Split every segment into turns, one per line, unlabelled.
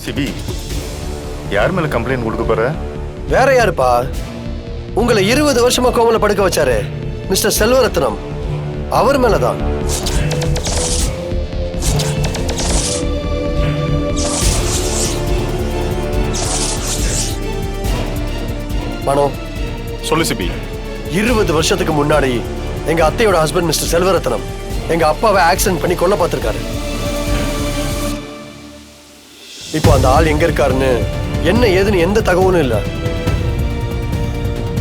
CP, யார் மேல complaint கொடுக்க போற?
வேற யாருப்பா? உங்களை 20 வருஷமா கோமல படுக்க வச்சாரு மிஸ்டர் செல்வரத்னம், அவர் மேலதான். மனோ,
சொல்லு சிபி.
20 வருஷத்துக்கு முன்னாடி எங்க அத்தையோட ஹஸ்பண்ட் மிஸ்டர் செல்வரத்னம் எங்க அப்பாவை ஆக்சிடென்ட் பண்ணி கொல்ல பார்த்திருக்காரு. இப்போ அந்த ஆள் எங்க இருக்காருன்னு என்ன ஏதுன்னு எந்த தகவலும் இல்ல.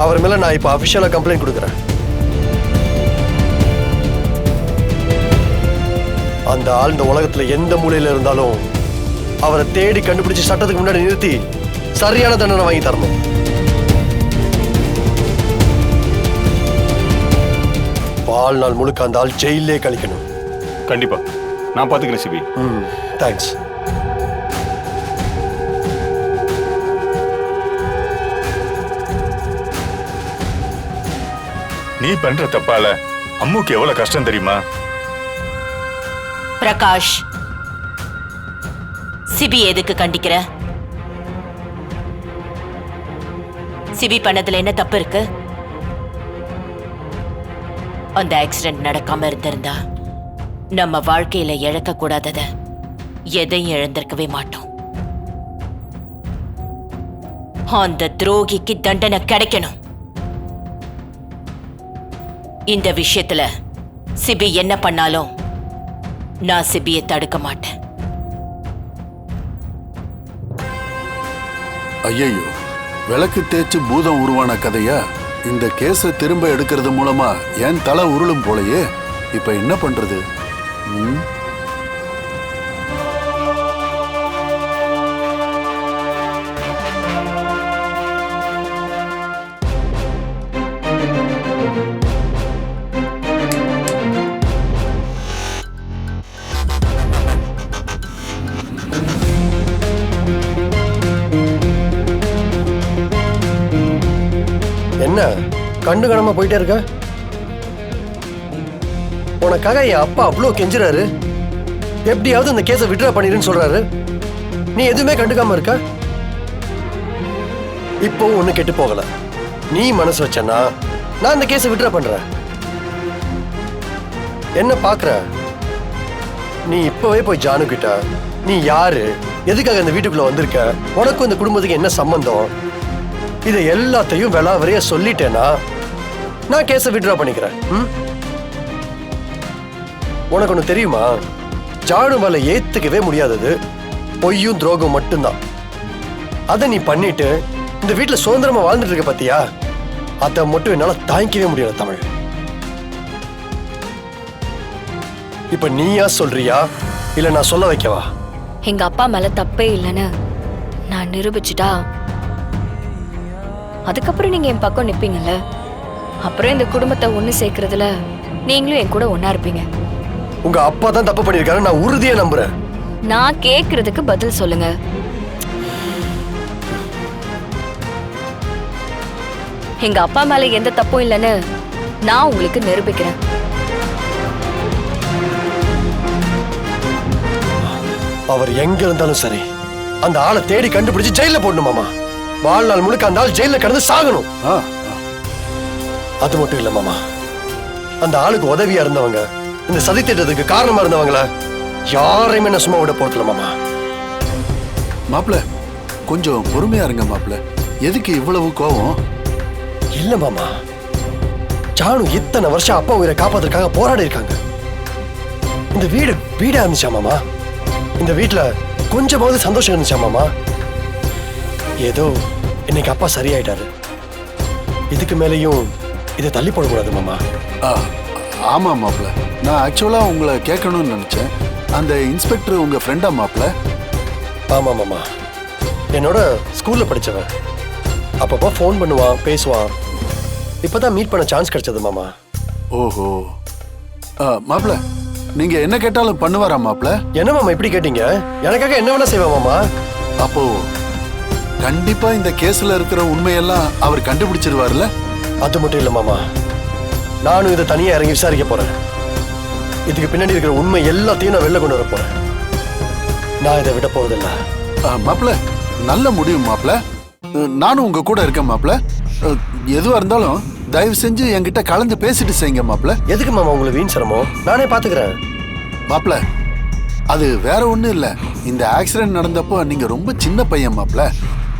அவர் மேல நான் இப்ப அபிஷியலா கம்ப்ளைண்ட் கொடுக்கறேன். அந்த ஆள் இந்த உலகத்துல எந்த மூலையில இருந்தாலும் அவரை தேடி கண்டுபிடிச்சு சட்டத்துக்கு முன்னாடி நிறுத்தி சரியான தண்டனை வாங்கி தரணும். வாழ்நாள் முழுக்க அந்த ஆள் ஜெயிலே கழிக்கணும்.
கண்டிப்பா நான் பாத்துக்கிறேன் சிபி.
தேங்க்ஸ்.
நீ பண்ற தப்பால அம்முக்கு எவ்வளவு கஷ்டம் தெரியுமா?
பிரகாஷ், சிபி எதுக்கு கண்டிக்கிற? சிபி பண்ணதுல என்ன தப்பு இருக்கு? அந்த ஆக்சிடென்ட் நடக்காம இருந்திருந்தா நம்ம வாழ்க்கையில இழக்க கூடாதத எதையும் இழந்திருக்கவே மாட்டோம். அந்த துரோகிக்கு தண்டனை கிடைக்கணும். இந்த விஷயத்துல சிபி என்ன பண்ணாலும் நான் சிபியை தடுக்க மாட்டேன்.
ஐயையோ, விளக்கு தேய்ச்சு பூதம் உருவான கதையா? இந்த கேஸை திரும்ப எடுக்கிறது மூலமா என் தலை உருளும் போலயே. இப்ப என்ன பண்றது?
என்ன கண்டு கணமா போயிட்டே இருக்க? உனக்காக என் அப்பா அவ்வளோ கெஞ்சுறாரு, எப்படியாவது இந்த கேஸை விட்ரா பண்ணிருன்னு சொல்றாரு. நீ எதுவுமே கண்டுக்காம இருக்க. இப்போ ஒண்ணு கெட்டு போகல. நீ மனசு வச்சனா நான் இந்த கேஸை விட்ரா பண்றேன். என்ன பாக்குற? நீ இப்பவே போய் ஜானு கிட்ட, நீ யாரு, எதுக்காக இந்த வீட்டுக்குள்ள வந்திருக்க, உனக்கும் இந்த குடும்பத்துக்கு என்ன சம்பந்தம், இதை எல்லாத்தையும் விளாவறைய சொல்லிட்டேனா நான் கேஸை விட்ரா பண்ணிக்கிறேன். உனக்கு ஒண்ணு தெரியுமா? ஜானு மேல ஏத்துக்கவே முடியாதது பொய்யும் துரோகம் மட்டும்தான். அதை நீ பண்ணிட்டு இந்த வீட்டுல சுதந்திரமா வாழ்ந்துட்டு இருக்க பாத்தியா? அதை மட்டும் என்னால தாங்கிக்கவே முடியல தமிழ். இப்ப நீயா சொல்றியா இல்ல நான் சொல்ல வைக்கவா?
எங்க அப்பா மேல தப்பே இல்லைன்னு நான் நிரூபிச்சுட்டா அதுக்கப்புறம் நீங்க என் பக்கம் நிப்பீங்கல்ல. அப்புறம் இந்த குடும்பத்தை ஒண்ணு சேர்க்கறதுல நீங்களும் என் கூட ஒன்னா இருப்பீங்க.
உங்க அப்பா தான் தப்பு பண்ணிருக்காரு, நான் உறுதியா நம்புறேன்.
நான் கேக்குறதுக்கு பதில் சொல்லுங்க. எங்க அப்பா மேல எந்த தப்பும் இல்லைன்னு நான் உங்களுக்கு நிரூபிக்கிறேன்.
அவர் எங்க இருந்தாலும் சரி அந்த ஆளை தேடி கண்டுபிடிச்சு ஜெயில போடணும் மாமா. வாழ்நாள் முழுக்க அந்த ஆள் ஜெயில கடந்து சாகணும். அது மட்டும் இல்ல மாமா, அந்த ஆளுக்கு உதவியா இருந்தவங்க, இந்த சதி திட்டத்துக்கு காரணமா இருந்தவங்கள யாரையுமே நான் சும்மா விட போறதில்ல மாமா.
மாப்ள, கொஞ்சம் பொறுமையா இருங்க மாப்ள. எதுக்கு இவ்வளவு கோவம்?
இல்ல மாமா, ஜானு இத்தனை வருஷம் அப்பா உயிரை காப்பாத்துறதுக்காக போராடி இருக்காங்க. இந்த வீடு வீடா இருந்துச்சா மாமா? இந்த வீட்டுல கொஞ்சமாவது சந்தோஷம் இருந்துச்சா மாமா? ஏதோ இன்னைக்கு அப்பா சரியாயிட்டாரு. இதுக்கு மேலேயும் இதை தள்ளி போடக்கூடாது மாமா.
ஆமா மாப்ள, நான் ஆக்சுவலா உங்களை கேட்கணும்னு நினைச்சேன். அந்த இன்ஸ்பெக்டர் உங்க ஃப்ரெண்டா மாப்ள?
ஆமா மாமா, என்னோட ஸ்கூல்ல படிச்சவன். அப்பப்போ ஃபோன் பண்ணுவான், பேசுவான். இப்பதான் மீட் பண்ண சான்ஸ் கிடைச்சது மாமா.
ஓஹோ. மாப்ள, நீங்க என்ன கேட்டாலும் பண்ணுவாரா மாப்ள?
என்ன மாமா இப்படி கேட்டீங்க? எனக்காக என்ன வேணா செய்வா மாமா.
அப்போ கண்டிப்பா இந்த கேஸ்ல இருக்கிற உண்மையெல்லாம் அவர் கண்டுபிடிச்சிருவார்ல?
அது மட்டும் இல்ல மாமா, நானும் இதை தனியா இறங்கி விசாரிக்க போறேன். இதுக்கு பின்னாடி இருக்கிற உண்மை எல்லாத்தையும் நான் வெளில கொண்டு வர போறேன். நான் இதை விட போறதில்ல.
மாப்பிள நல்ல முடியும் மாப்பிள. நானும் உங்க கூட இருக்கேன் மாப்பிள. எதுவா இருந்தாலும் தயவு செஞ்சு என்கிட்ட கலந்து பேசிட்டு செய்யுங்க மாப்பிள.
எதுக்கு மாமா உங்களுக்கு வீண் சிரமம்? நானே பாத்துக்கிறேன்.
மாப்பிள அது வேற ஒண்ணும் இல்ல. இந்த ஆக்சிடென்ட் நடந்தப்போ நீங்க ரொம்ப சின்ன பையன் மாப்பிள.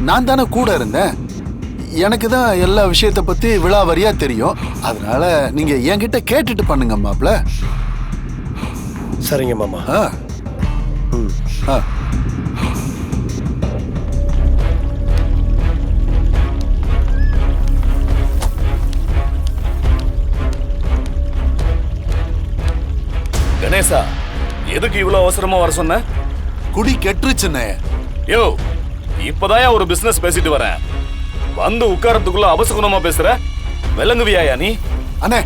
நான் தானே கூட இருந்தேன். எனக்கு தான் எல்லா விஷயத்தை பத்தி விலாவரியா தெரியும். அதனால நீங்க என்கிட்ட கேட்டுட்டு பண்ணுங்க மாப்பிள.
சரிங்க மாமா.
ஆ. ஆ.
கணேசா, எதுக்கு இவ்வளவு அவசரமா வர சொன்ன?
குடி கெட்டுருச்சுண்ணே.
யோ, இப்பதான் ஒரு பிசினஸ் பேசிட்டு வரேன். வந்து உட்காரத்துக்குள்ள அபசகுணமா பேசுற? விளங்குவியாயா நீ?
அண்ணே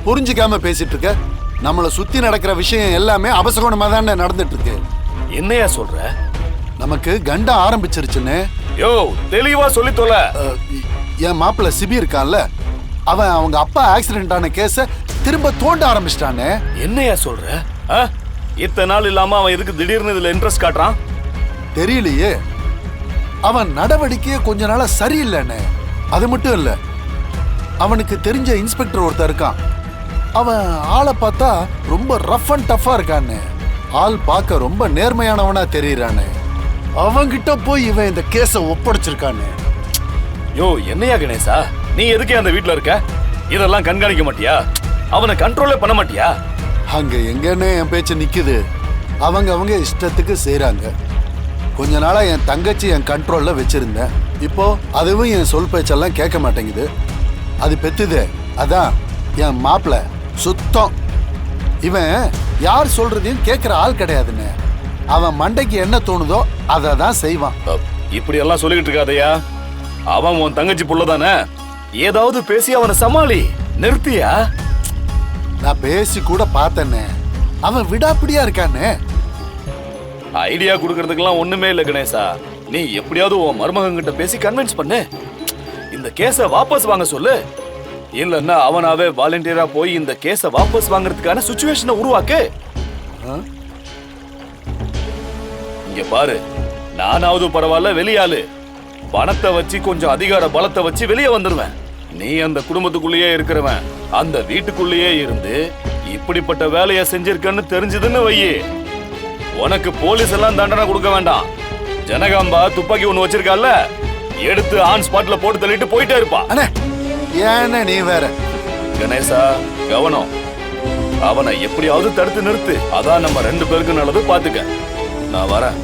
புரிஞ்சுக்காம பேசிட்டு இருக்க. நம்மள சுத்தி நடக்கிற விஷயம் எல்லாமே அபசகுணமா தான் நடந்துட்டு இருக்கு.
என்னையா சொல்ற?
நமக்கு கண்டம் ஆரம்பிச்சிருச்சுன்னு.
யோ, தெளிவா சொல்லி தொலை.
என் மாப்பிள்ள சிபி இருக்கான்ல, அவன் அவங்க அப்பா ஆக்சிடென்ட் ஆன கேஸ திரும்ப தோண்ட ஆரம்பிச்சிட்டானே.
என்னையா சொல்ற? இத்தனை நாள் இல்லாம அவன் எதுக்கு திடீர்னு இதுல இன்ட்ரெஸ்ட் காட்டுறான்?
தெரியலையே. அவன் நடவடிக்கையே கொஞ்ச நாளா சரியில்லைன்னு. அது மட்டும் இல்ல, அவனுக்கு தெரிஞ்ச இன்ஸ்பெக்டர் ஒருத்தர் இருக்கான். அவன் ஆளை பார்த்தா ரொம்ப ரஃப் அண்ட் டஃபா இருக்கான்னு. ஆள் பார்க்க ரொம்ப நேர்மையானவனா தெரியறானே. அவன்கிட்ட போய் இவன் இந்த கேஸ ஒப்படைச்சிருக்கானே.
யோ, என்னையா கணேசா, நீ எதுக்கே அந்த வீட்டுல இருக்க? இதெல்லாம் கண்காணிக்க மாட்டியா? அவனை கண்ட்ரோலே பண்ண மாட்டியா?
அங்க எங்கன்னு என் பேச்சு நிக்குது. அவங்க இஷ்டத்துக்கு செய்யறாங்க. கொஞ்ச நாளா என் தங்கச்சி என் கண்ட்ரோல்ல வச்சிருந்தேன். இப்போ அதுவும் என் சொல் பேச்செல்லாம் கேட்க மாட்டேங்குது. அது பெத்துது. அதான் என் மாப்பிள்ள சுத்தம். இவன் யார் சொல்றதையும் கேட்கிற ஆள் கிடையாதுன்னு. அவன் மண்டைக்கு என்ன தோணுதோ அதை தான் செய்வான்.
இப்படி எல்லாம் சொல்லிக்கிட்டு இருக்காதையா. அவன் உன் தங்கச்சி புள்ளதானே. ஏதாவது பேசி அவனை சமாளி. நிறுத்தியா?
நான் பேசி கூட பார்த்தேன்னு. அவன் விடாப்பிடியா இருக்கானே.
ஐடியா கொடுக்கறதுக்கெல்லாம் ஒண்ணுமே இல்ல கணேசா. நீ எப்படியாவது உன் மருமகன் கிட்ட பேசி கன்வின்ஸ் பண்ணு. இந்த கேஸ வாபஸ் வாங்க சொல்லு. இல்லன்னா அவனாவே வாலண்டியரா போய் இந்த கேஸ வாபஸ் வாங்குறதுக்கான சிச்சுவேஷனை உருவாக்கு. இங்க பாரு, நானாவது பரவாயில்ல, வெளியாளு. பணத்தை வச்சு கொஞ்சம் அதிகார பலத்தை வச்சு வெளியே வந்துருவேன். நீ அந்த குடும்பத்துக்குள்ளேயே இருக்கிறவன். அந்த வீட்டுக்குள்ளேயே இருந்து இப்படிப்பட்ட வேலையை செஞ்சிருக்கன்னு தெரிஞ்சதுன்னு வையே, உனக்கு போலீஸ் எல்லாம் தண்டனை கொடுக்க வேண்டாம். ஜனகாம்பா துப்பாக்கி ஒண்ணு வச்சிருக்கால, எடுத்து ஆன் ஸ்பாட்ல போட்டு தள்ளிட்டு போயிட்டே இருப்பா.
ஏன்னா நீ வேற.
கணேசா, கவனம். அவனை எப்படியாவது தடுத்து நிறுத்து. அதான் நம்ம 2 பேருக்கு நல்லது. பாத்துக்க. நான் வரேன்.